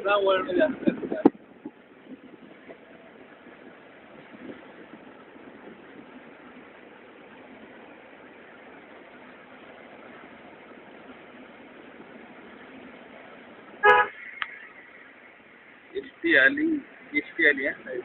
पुन्हा वळणं जास्त असतात. एसटी आली, एसटी आली आहे.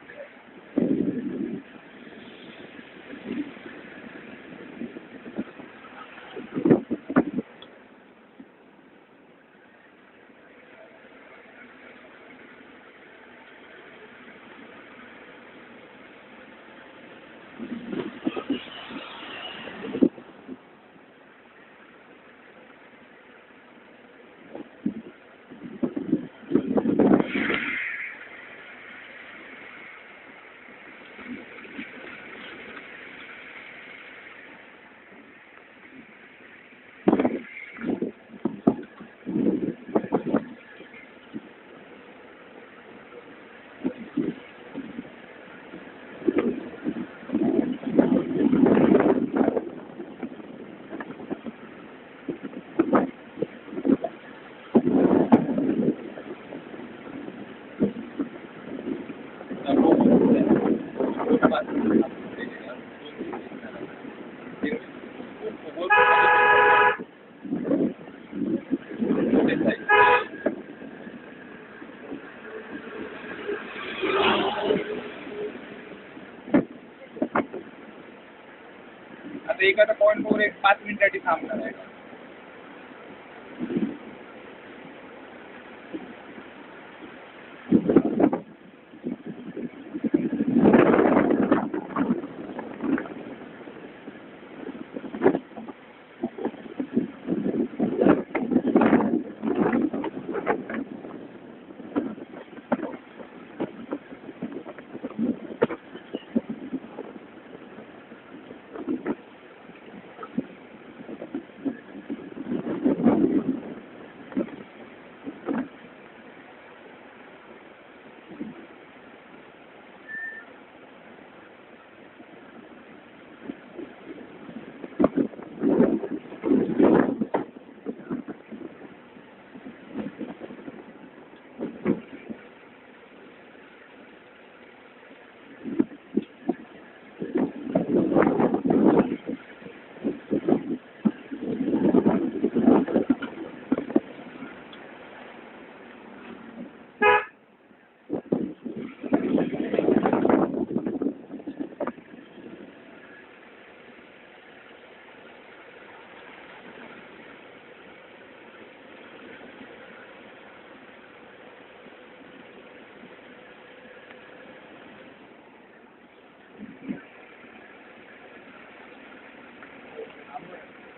आता एखादा पॉईंट वर एक 5 मिनिटासाठी थांबणार आहे.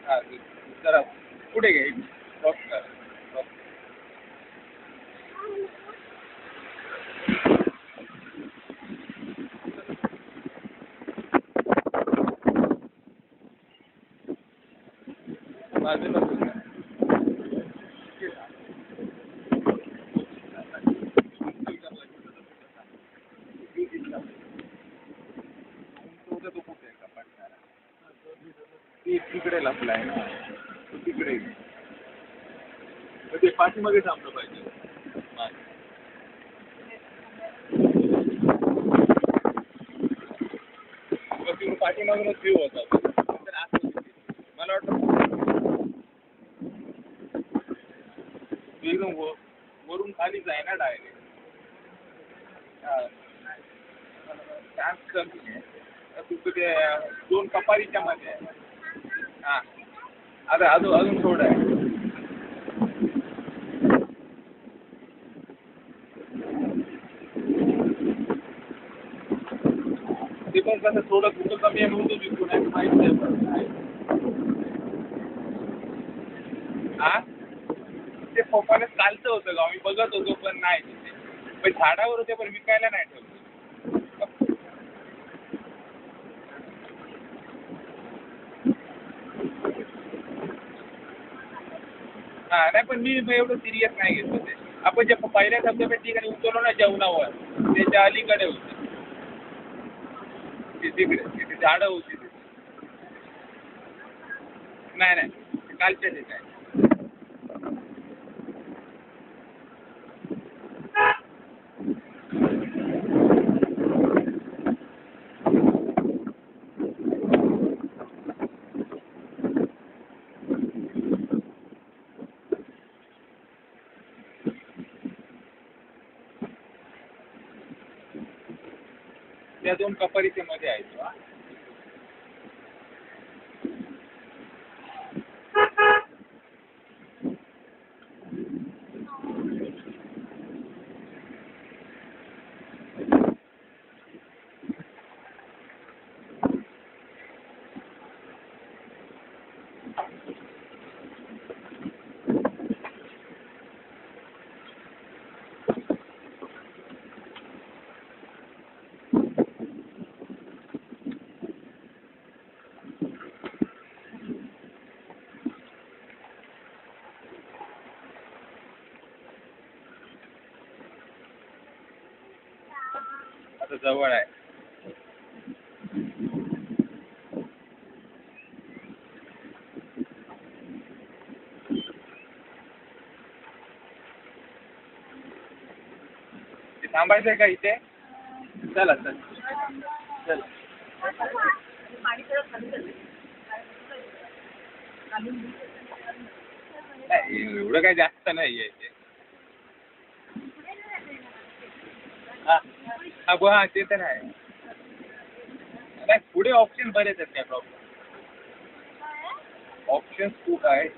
हा जरा पुढे घे, क्रॉस कर. बाजूला तिकडे लपला आहे ना, तिकडे ते पाठीमागे थांबलं पाहिजे. तिकडून पाठीमागूनच व्ह्यू होता. मला वाटतं एकदम वरून खालीच आहे ना डायरेक्ट. चान्स कमी आहे. तुझं ते 2 कपारीच्या मध्ये आहे. हां आता अजून थोडं आहे. ते पण कसं थोडं कमी आहे म्हणून तुम्ही पुण्याचं माहिती आहे. हां ते पप्पाने चालतं होतं गाव, मी बघत होतो पण नाही तिथे. पण झाडावर होते पण विकायला नाही ठेवलं. हां नाही पण मी एवढं सिरियस नाही घेतलं ते. आपण जे पहिल्या धबधब्या ठिकाणी उतरलो ना जेवणावर, त्याच्या अलीकडे होते तिथे झाडं होती. नाही कालच्या ठिकाणी. त्या 2 कपारीच्या मध्ये आहे तो. आता जवळ आहे. ते थांबायचंय का इथे? चला चल चल. नाही एवढं काही जास्त नाही आहे ते. हां हां ते तर आहे. नाही पुढे ऑप्शन बरेच आहेत, काय प्रॉब्लेम. ऑप्शन्स खूप आहेत.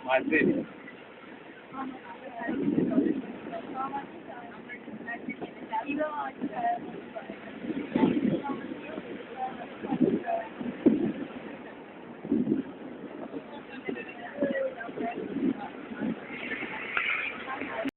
माझे